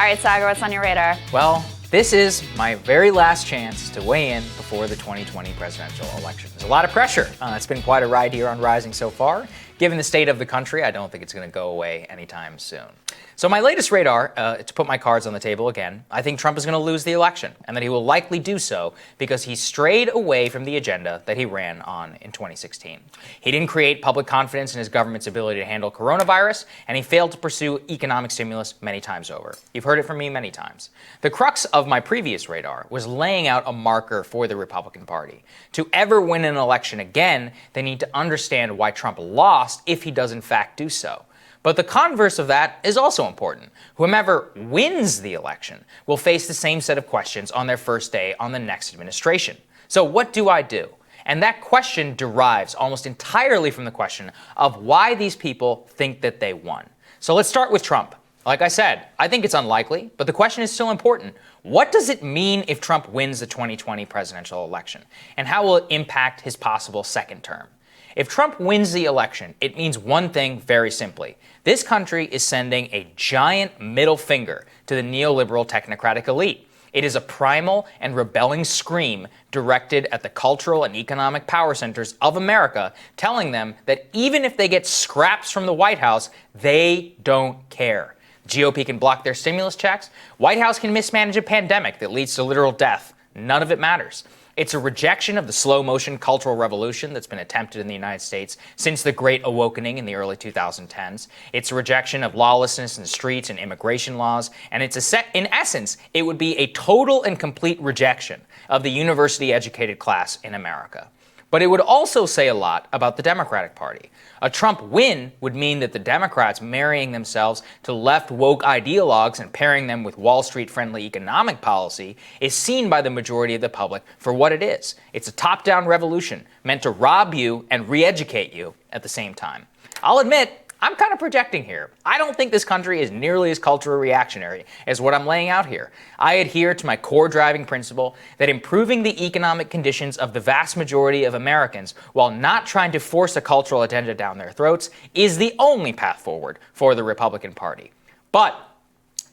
All right, Saagar, what's on your radar? Well, this is my very last chance to weigh in before the 2020 presidential election. There's a lot of pressure. It's been quite a ride here on Rising so far. Given the state of the country, I don't think it's going to go away anytime soon. So my latest radar, to put my cards on the table again, I think Trump is going to lose the election, and that he will likely do so because he strayed away from the agenda that he ran on in 2016. He didn't create public confidence in his government's ability to handle coronavirus, and he failed to pursue economic stimulus many times over. You've heard it from me many times. The crux of my previous radar was laying out a marker for the Republican Party. To ever win an election again, they need to understand why Trump lost if he does in fact do so. But the converse of that is also important. Whomever wins the election will face the same set of questions on their first day on the next administration. So what do I do? And that question derives almost entirely from the question of why these people think that they won. So let's start with Trump. Like I said, I think it's unlikely, but the question is still important. What does it mean if Trump wins the 2020 presidential election? And how will it impact his possible second term? If Trump wins the election, it means one thing very simply. This country is sending a giant middle finger to the neoliberal technocratic elite. It is a primal and rebelling scream directed at the cultural and economic power centers of America, telling them that even if they get scraps from the White House, they don't care. GOP can block their stimulus checks. White House can mismanage a pandemic that leads to literal death. None of it matters. It's a rejection of the slow-motion cultural revolution that's been attempted in the United States since the Great Awakening in the early 2010s. It's a rejection of lawlessness in the streets and immigration laws, and in essence, it would be a total and complete rejection of the university-educated class in America. But it would also say a lot about the Democratic Party. A Trump win would mean that the Democrats marrying themselves to left woke ideologues and pairing them with Wall Street-friendly economic policy is seen by the majority of the public for what it is. It's a top-down revolution meant to rob you and re-educate you at the same time. I'll admit, I'm kind of projecting here. I don't think this country is nearly as culturally reactionary as what I'm laying out here. I adhere to my core driving principle that improving the economic conditions of the vast majority of Americans while not trying to force a cultural agenda down their throats is the only path forward for the Republican Party. But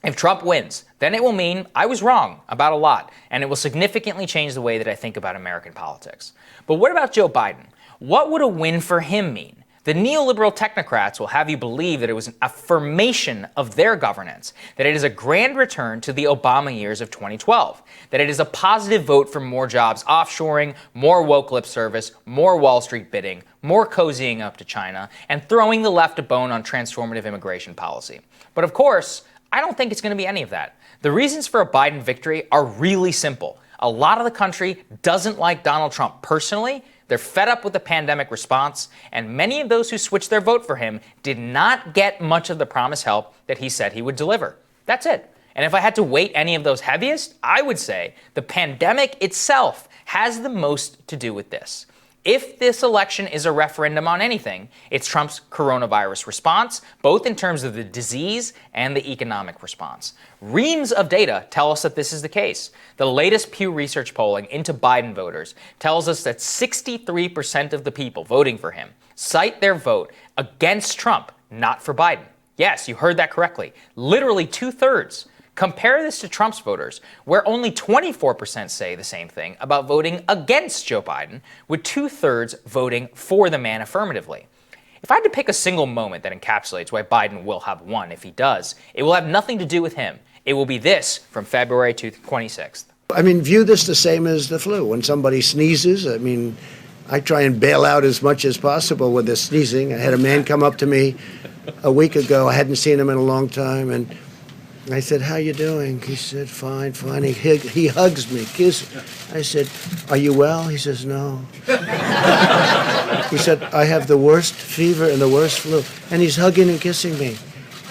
if Trump wins, then it will mean I was wrong about a lot, and it will significantly change the way that I think about American politics. But what about Joe Biden? What would a win for him mean? The neoliberal technocrats will have you believe that it was an affirmation of their governance, that it is a grand return to the Obama years of 2012, that it is a positive vote for more jobs offshoring, more woke lip service, more Wall Street bidding, more cozying up to China, and throwing the left a bone on transformative immigration policy. But of course, I don't think it's going to be any of that. The reasons for a Biden victory are really simple. A lot of the country doesn't like Donald Trump personally. They're fed up with the pandemic response, and many of those who switched their vote for him did not get much of the promised help that he said he would deliver. That's it. And if I had to weight any of those heaviest, I would say the pandemic itself has the most to do with this. If this election is a referendum on anything, it's Trump's coronavirus response, both in terms of the disease and the economic response. Reams of data tell us that this is the case. The latest Pew Research polling into Biden voters tells us that 63% of the people voting for him cite their vote against Trump, not for Biden. Yes, you heard that correctly. Literally 2/3. Compare this to Trump's voters, where only 24% say the same thing about voting against Joe Biden, with 2/3 voting for the man affirmatively. If I had to pick a single moment that encapsulates why Biden will have won if he does, it will have nothing to do with him. It will be this from February 26th. I mean, view this the same as the flu. When somebody sneezes, I try and bail out as much as possible with the sneezing. I had a man come up to me a week ago. I hadn't seen him in a long time, and I said, "How you doing?" He said, "Fine, fine." He hugs me, kisses. I said, "Are you well?" He says, "No." He said, "I have the worst fever and the worst flu." And he's hugging and kissing me.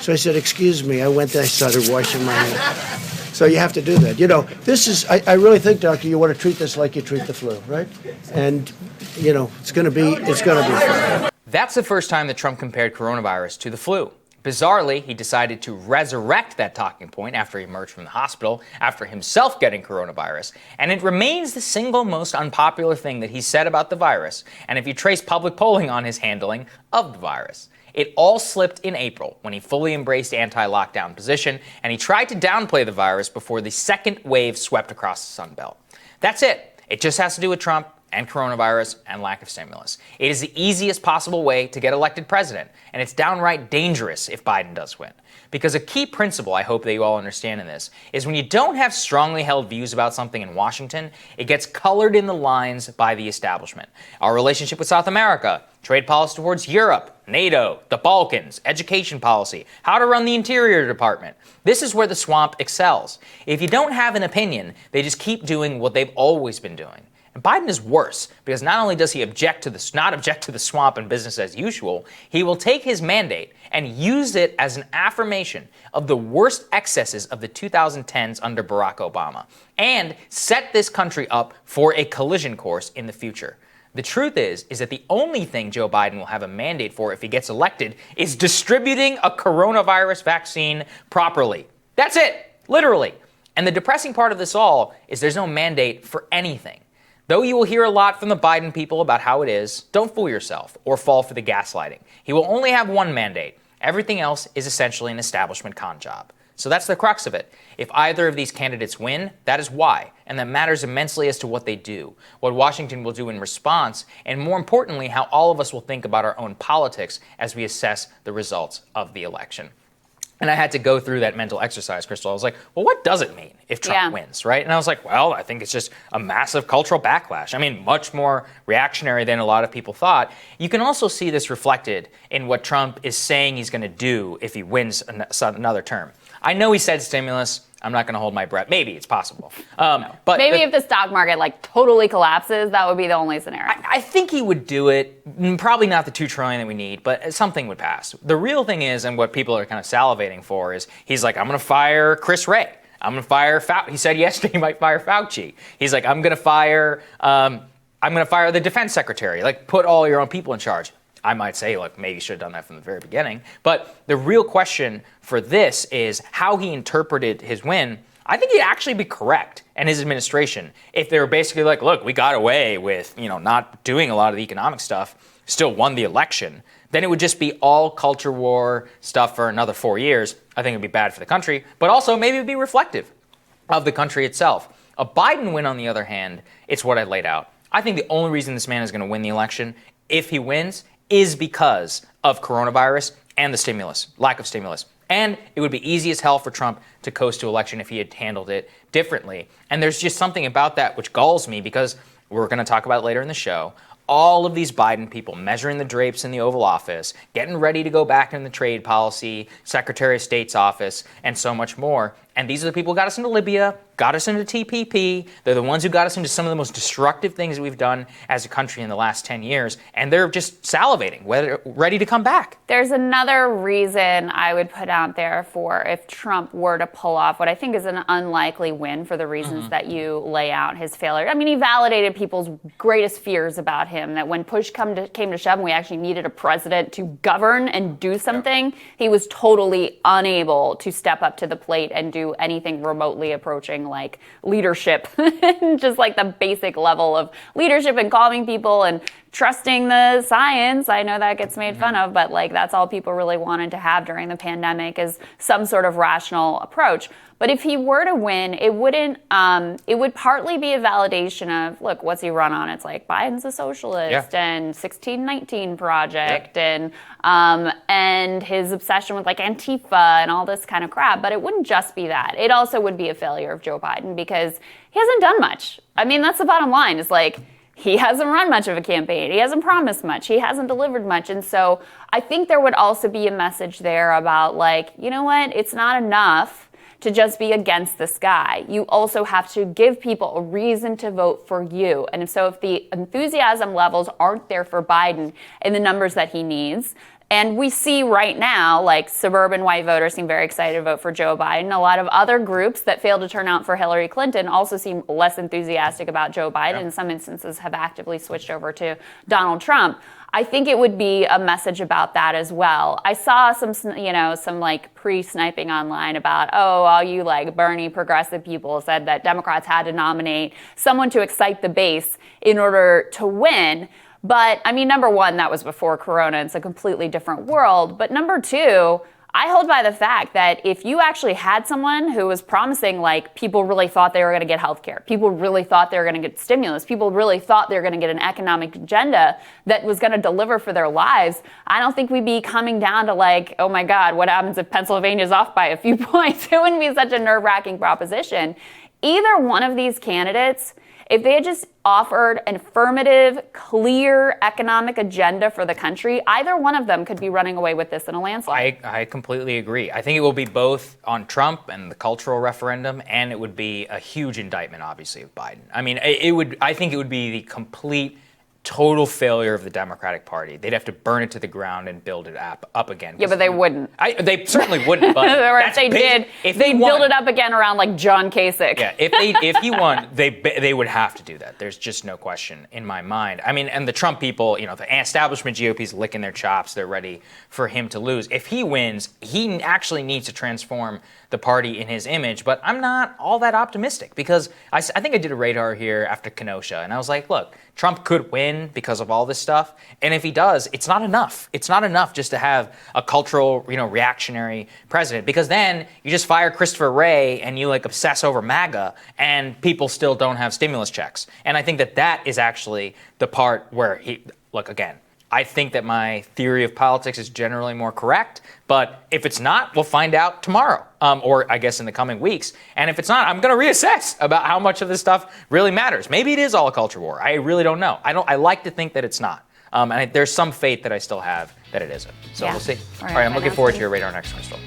So I said, "Excuse me." I went there, I started washing my hands. So you have to do that. You know, this is, I really think, Doctor, you want to treat this like you treat the flu, right? And, you know, it's going to be fun. That's the first time that Trump compared coronavirus to the flu. Bizarrely, he decided to resurrect that talking point after he emerged from the hospital, after himself getting coronavirus, and it remains the single most unpopular thing that he said about the virus, and if you trace public polling on his handling of the virus. It all slipped in April when he fully embraced anti-lockdown position and he tried to downplay the virus before the second wave swept across the Sun Belt. That's it. It just has to do with Trump and coronavirus and lack of stimulus. It is the easiest possible way to get elected president, and it's downright dangerous if Biden does win. Because a key principle I hope that you all understand in this is when you don't have strongly held views about something in Washington, it gets colored in the lines by the establishment. Our relationship with South America, trade policy towards Europe, NATO, the Balkans, education policy, how to run the Interior Department. This is where the swamp excels. If you don't have an opinion, they just keep doing what they've always been doing. And Biden is worse because not only does he not object to the swamp and business as usual, he will take his mandate and use it as an affirmation of the worst excesses of the 2010s under Barack Obama and set this country up for a collision course in the future. The truth is that the only thing Joe Biden will have a mandate for if he gets elected is distributing a coronavirus vaccine properly. That's it, literally. And the depressing part of this all is there's no mandate for anything. Though you will hear a lot from the Biden people about how it is, don't fool yourself or fall for the gaslighting. He will only have one mandate. Everything else is essentially an establishment con job. So that's the crux of it. If either of these candidates win, that is why. And that matters immensely as to what they do, what Washington will do in response, and more importantly, how all of us will think about our own politics as we assess the results of the election. And I had to go through that mental exercise, Crystal. I was like, well, what does it mean if Trump wins, right? And I was like, well, I think it's just a massive cultural backlash. I mean, much more reactionary than a lot of people thought. You can also see this reflected in what Trump is saying he's going to do if he wins another term. I know he said stimulus. I'm not going to hold my breath. Maybe it's possible. But maybe if the stock market totally collapses, that would be the only scenario. I think he would do it. Probably not the $2 trillion that we need, but something would pass. The real thing is, and what people are kind of salivating for is, he's like, I'm going to fire Chris Wray. I'm going to fire Fauci. He said yesterday he might fire Fauci. He's like, I'm going to fire the defense secretary. Put all your own people in charge. I might say, maybe you should have done that from the very beginning. But the real question for this is how he interpreted his win. I think he'd actually be correct, and his administration, if they were basically look, we got away with, not doing a lot of the economic stuff, still won the election, then it would just be all culture war stuff for another 4 years. I think it'd be bad for the country, but also maybe it'd be reflective of the country itself. A Biden win, on the other hand, it's what I laid out. I think the only reason this man is going to win the election, if he wins, is because of coronavirus and the stimulus, lack of stimulus. And it would be easy as hell for Trump to coast to election if he had handled it differently. And there's just something about that which galls me because we're going to talk about it later in the show. All of these Biden people measuring the drapes in the Oval Office, getting ready to go back in the trade policy, Secretary of State's office, and so much more. And these are the people who got us into Libya, got us into TPP. They're the ones who got us into some of the most destructive things that we've done as a country in the last 10 years. And they're just salivating, ready to come back. There's another reason I would put out there for if Trump were to pull off what I think is an unlikely win for the reasons that you lay out, his failure. I mean, he validated people's greatest fears about him, that when push came to shove and we actually needed a president to govern and do something, he was totally unable to step up to the plate and do anything remotely approaching leadership, just the basic level of leadership and calming people and trusting the science. I know that gets made fun of, but that's all people really wanted to have during the pandemic is some sort of rational approach. But if he were to win, it would partly be a validation of, look, what's he run on? It's Biden's a socialist and 1619 Project and his obsession with Antifa and all this kind of crap. But it wouldn't just be that. It also would be a failure of Joe Biden because he hasn't done much. I mean, that's the bottom line. It's he hasn't run much of a campaign. He hasn't promised much. He hasn't delivered much. And so I think there would also be a message there about you know what? It's not enough to just be against this guy. You also have to give people a reason to vote for you. And if the enthusiasm levels aren't there for Biden in the numbers that he needs, and we see right now, suburban white voters seem very excited to vote for Joe Biden. A lot of other groups that failed to turn out for Hillary Clinton also seem less enthusiastic about Joe Biden. In some instances have actively switched over to Donald Trump. I think it would be a message about that as well. I saw some pre-sniping online about, all you Bernie progressive people said that Democrats had to nominate someone to excite the base in order to win. But I mean, number one, that was before Corona. It's a completely different world. But number two, I hold by the fact that if you actually had someone who was promising, like, people really thought they were going to get health care, people really thought they were going to get stimulus, people really thought they were going to get an economic agenda that was going to deliver for their lives, I don't think we'd be coming down to, like, oh my God, what happens if Pennsylvania's off by a few points? It wouldn't be such a nerve-wracking proposition. Either one of these candidates, if they had just offered an affirmative, clear economic agenda for the country, either one of them could be running away with this in a landslide. I completely agree. I think it will be both on Trump and the cultural referendum, and it would be a huge indictment, obviously, of Biden. I mean, I think it would be the complete, total failure of the Democratic Party. They'd have to burn it to the ground and build it up again. Yeah, but they wouldn't. They certainly wouldn't. But if they did, they'd build it up again around, like, John Kasich. Yeah, if he won, they would have to do that. There's just no question in my mind. I mean, and the Trump people, the establishment GOP's licking their chops. They're ready for him to lose. If he wins, he actually needs to transform the party in his image. But I'm not all that optimistic because I think I did a radar here after Kenosha, and I was like, look, Trump could win because of all this stuff. And if he does, it's not enough. It's not enough just to have a cultural, reactionary president, because then you just fire Christopher Wray and you obsess over MAGA and people still don't have stimulus checks. And I think that is actually the part where again, I think that my theory of politics is generally more correct, but if it's not, we'll find out tomorrow, or I guess in the coming weeks. And if it's not, I'm going to reassess about how much of this stuff really matters. Maybe it is all a culture war. I really don't know. I like to think that it's not. And there's some faith that I still have that it isn't. So we'll see. All right, I'm looking forward to your radar next, Crystal.